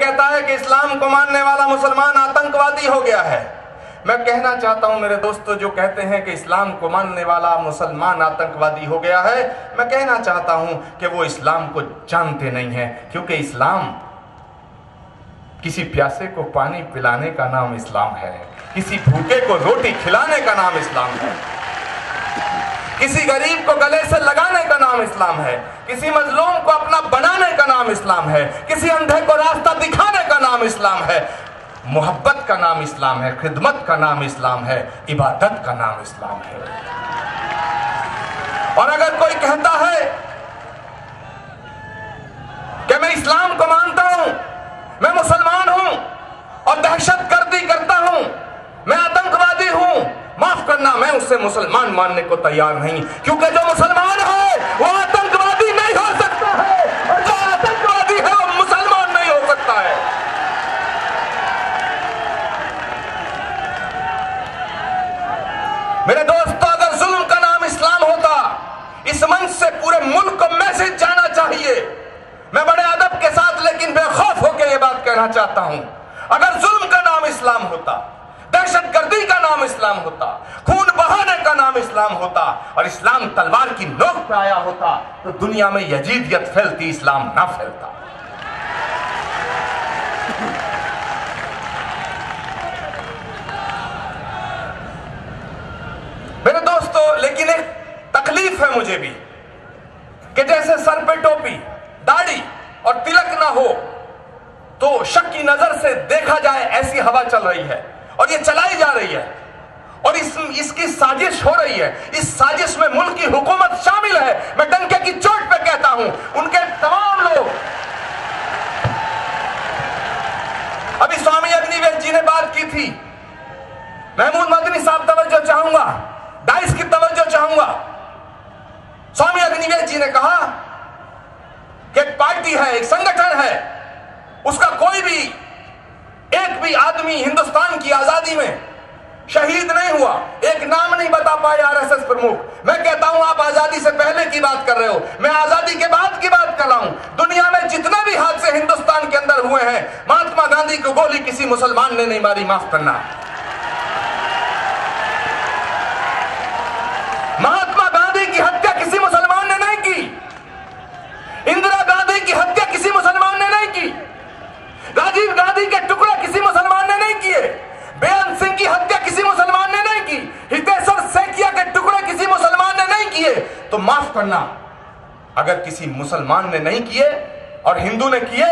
कहता है कि इस्लाम को मानने वाला मुसलमान आतंकवादी हो गया है। मैं कहना चाहता हूं मेरे दोस्तों, जो कहते हैं कि इस्लाम को मानने वाला मुसलमान आतंकवादी हो गया है, मैं कहना चाहता हूं कि वो इस्लाम को जानते नहीं हैं, क्योंकि इस्लाम किसी प्यासे को पानी पिलाने का नाम इस्लाम है, किसी भूखे को रोटी खिलाने का नाम इस्लाम है, किसी गरीब को गले से लगाने का नाम इस्लाम है, किसी मजलूम को अपना बनाने का नाम इस्लाम है, किसी अंधे को रास्ता दिखाने का नाम इस्लाम है, मोहब्बत का नाम इस्लाम है, खिदमत का नाम इस्लाम है, इबादत का नाम इस्लाम है। और अगर कोई कहता है कि मैं इस्लाम को मानता हूं, मैं मुसलमान हूं और दहशतगर्दी करता हूं, मैं आतंकवादी हूं, माफ करना, मैं उससे मुसलमान मानने को तैयार नहीं, क्योंकि जो मुसलमान है वो आतंकवादी नहीं हो सकता है, और जो आतंकवादी है वो मुसलमान नहीं हो सकता है। मेरे दोस्तों, अगर जुल्म का नाम इस्लाम होता, इस मंच से पूरे मुल्क को मैसेज जाना चाहिए। मैं बड़े अदब के साथ लेकिन बेखौफ होकर यह बात कहना चाहता हूं, अगर जुल्म का नाम इस्लाम होता, दहशतगर्दी का नाम इस्लाम होता, खून बहाने का नाम इस्लाम होता और इस्लाम तलवार की नोक पे आया होता, तो दुनिया में यजीदियत फैलती, इस्लाम ना फैलता। मेरे दोस्तों, लेकिन एक तकलीफ है मुझे भी कि जैसे सर पे टोपी, दाढ़ी और तिलक ना हो तो शक की नजर से देखा जाए, ऐसी हवा चल रही है और ये चलाई जा रही है और इसकी साजिश हो रही है। इस साजिश में मुल्क की हुकूमत शामिल है। मैं डंके की चोट पे कहता हूं, उनके तमाम लोग। अभी स्वामी अग्निवेश जी ने बात की थी, महमूद मदनी साहब तवज्जो चाहूंगा, डाइस की तवज्जो चाहूंगा। स्वामी अग्निवेश जी ने कहा कि एक पार्टी है, एक संगठन है, उसका कोई भी एक भी आदमी हिंदुस्तान की आजादी में शहीद नहीं हुआ, एक नाम नहीं बता पाए आरएसएस प्रमुख। मैं कहता हूं आप आजादी से पहले की बात कर रहे हो, मैं आजादी के बाद की बात कर रहा हूं। दुनिया में जितने भी हादसे हिंदुस्तान के अंदर हुए हैं, महात्मा गांधी को गोली किसी मुसलमान ने नहीं मारी, माफ करना। महात्मा गांधी की हत्या किसी मुसलमान ने नहीं की, इंदिरा गांधी की हत्या किसी मुसलमान ने नहीं की, राजीव गांधी के टुकड़े किसी मुसलमान ने नहीं किए, बेअंत सिंह की हत्या किसी मुसलमान ने नहीं की, हितेश्वर सैकिया के टुकड़े किसी मुसलमान ने नहीं किए। तो माफ करना, अगर किसी मुसलमान ने नहीं किए और हिंदू ने किए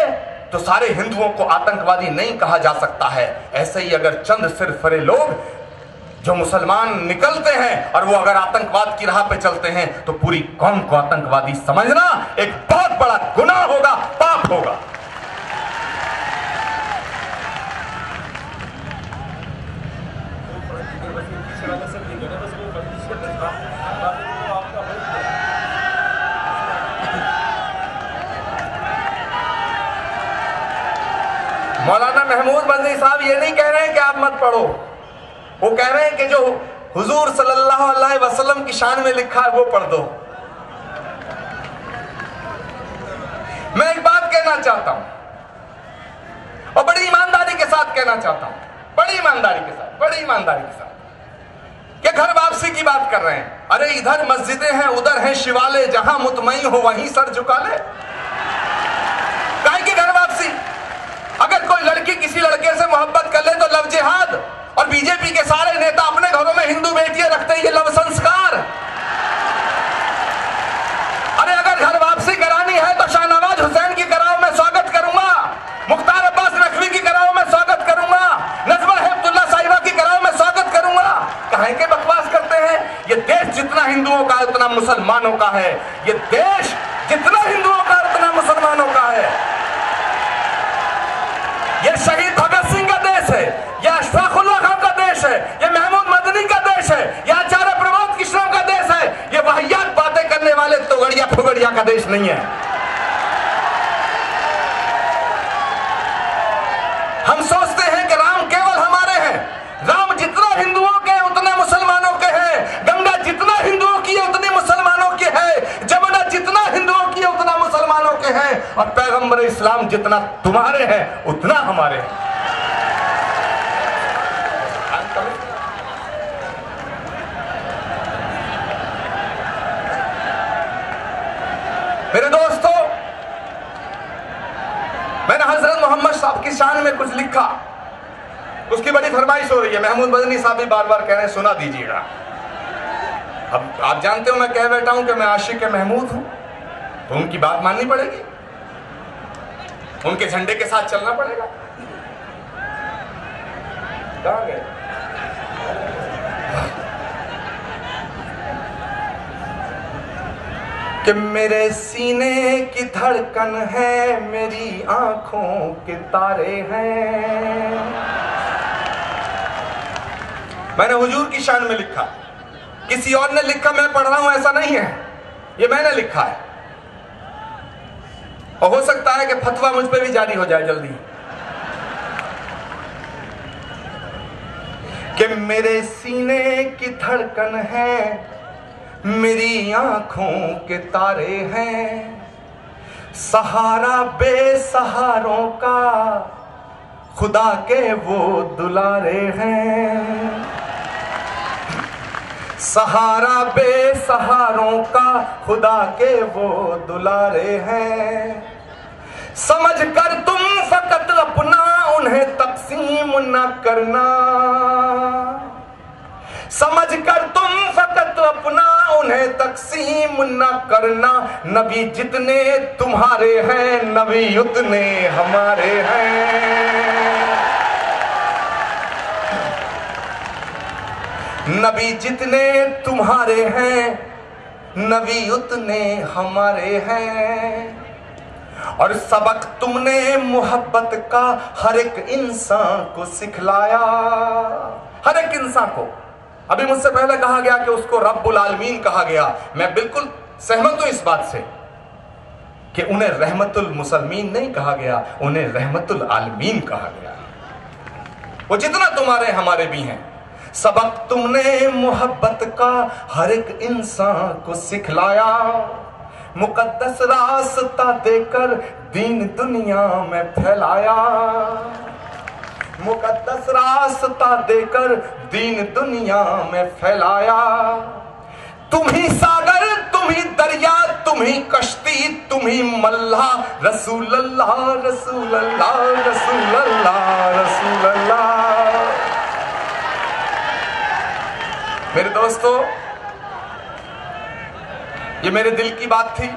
तो सारे हिंदुओं को आतंकवादी नहीं कहा जा सकता है। ऐसे ही अगर चंद सिरफरे लोग जो मुसलमान निकलते हैं और वो अगर आतंकवाद की राह पे चलते हैं तो पूरी कौम को आतंकवादी समझना एक बहुत बड़ा गुनाह होगा, पाप होगा। मौलाना महमूद मदनी साहब ये नहीं कह रहे हैं कि आप मत पढ़ो, वो कह रहे हैं कि जो हुजूर सल्लल्लाहु अलैहि वसल्लम की शान में लिखा है वो पढ़ दो। मैं एक बात कहना चाहता हूं और बड़ी ईमानदारी के साथ कहना चाहता हूं, बड़ी ईमानदारी के साथ, बड़ी ईमानदारी के साथ, कि घर वापसी की बात कर रहे हैं। अरे इधर मस्जिदें हैं, उधर हैं शिवाले, जहां मुतमईन हो वहीं सर झुका ले। काहे की घर वापसी? अगर कोई लड़की किसी लड़के से मोहब्बत कर ले तो लव जिहाद, और बीजेपी के सारे नेता अपने घरों में हिंदू बेटियां रखते हैं, ये लव संस्कार। अरे अगर घर वापसी करानी है तो शाहनवाज हुसैन की कराओ, मैं स्वागत करूंगा। मुख्तार अब्बास नकवी की कराओ, मैं स्वागत करूंगा। नजमा हेपतुल्ला साहिबा की कराओ, मैं स्वागत करूंगा। काहे के बकवास करते हैं? ये देश जितना हिंदुओं का है उतना मुसलमानों का है, ये देश जितना हिंदुओं का उतना मुसलमानों का है। ये शहीद भगत सिंह का देश है, यह अशफाकुल्लाह खान का देश है, यह महमूद मदनी का देश है, यह आचार्य प्रमोद किशोर का देश है। यह वाहियात बातें करने वाले तोगड़िया फुगड़िया का देश नहीं है। हम सोचते हैं कि राम केवल हमारे हैं। राम जितना हिंदुओं के उतने मुसलमानों के हैं, गंगा जितना हिंदुओं की है उतनी मुसलमानों की है, जमुना जितना हिंदुओं की है उतना मुसलमानों के हैं, और पैगंबर इस्लाम जितना तुम्हारे हैं उतना हमारे हैं। मेरे दोस्तों, मैंने हजरत मोहम्मद साहब की शान में कुछ लिखा, उसकी बड़ी फरमाइश हो रही है। महमूद मदनी साहब भी बार बार कह रहे हैं सुना दीजिएगा। अब आप जानते हो मैं कह बैठा हूं कि मैं आशिक महमूद हूं, तो उनकी बात माननी पड़ेगी, उनके झंडे के साथ चलना पड़ेगा। कहां गए? कि मेरे सीने की धड़कन है, मेरी आंखों के तारे हैं। मैंने हुजूर की शान में लिखा, किसी और ने लिखा मैं पढ़ रहा हूं ऐसा नहीं है, ये मैंने लिखा है। और हो सकता है कि फतवा मुझ पे भी जारी हो जाए जल्दी कि मेरे सीने की धड़कन है, मेरी आंखों के तारे हैं। सहारा बेसहारों का खुदा के वो दुलारे हैं। सहारा बेसहारों का खुदा के वो दुलारे हैं। समझ कर तुम फकत अपना उन्हें तकसीम न करना। समझ कर तुम फकत अपना उन्हें तकसीम न करना। नबी जितने तुम्हारे हैं, नबी उतने हमारे हैं। नबी जितने तुम्हारे हैं, नबी उतने हमारे हैं। और सबक तुमने मोहब्बत का हर एक इंसान को सिखलाया। हर एक इंसान को। अभी मुझसे पहले कहा गया कि उसको रब्बुल आलमीन कहा गया। मैं बिल्कुल सहमत हूं इस बात से कि उन्हें रहमतुल मुसलमीन नहीं कहा गया, उन्हें रहमतुल आलमीन कहा गया। वो जितना तुम्हारे हमारे भी हैं। सबक तुमने मोहब्बत का हर एक इंसान को सिखलाया। मुकद्दस रास्ता देकर दीन दुनिया में फैलाया। मुकद्दस रास्ता देकर दीन दुनिया में फैलाया। तुम ही सागर, तुम ही दरिया, तुम ही कश्ती, तुम ही मल्लाह। रसूल अल्लाह, रसूल अल्लाह, रसूल अल्लाह, रसूल अल्लाह। मेरे दोस्तों, ये मेरे दिल की बात थी।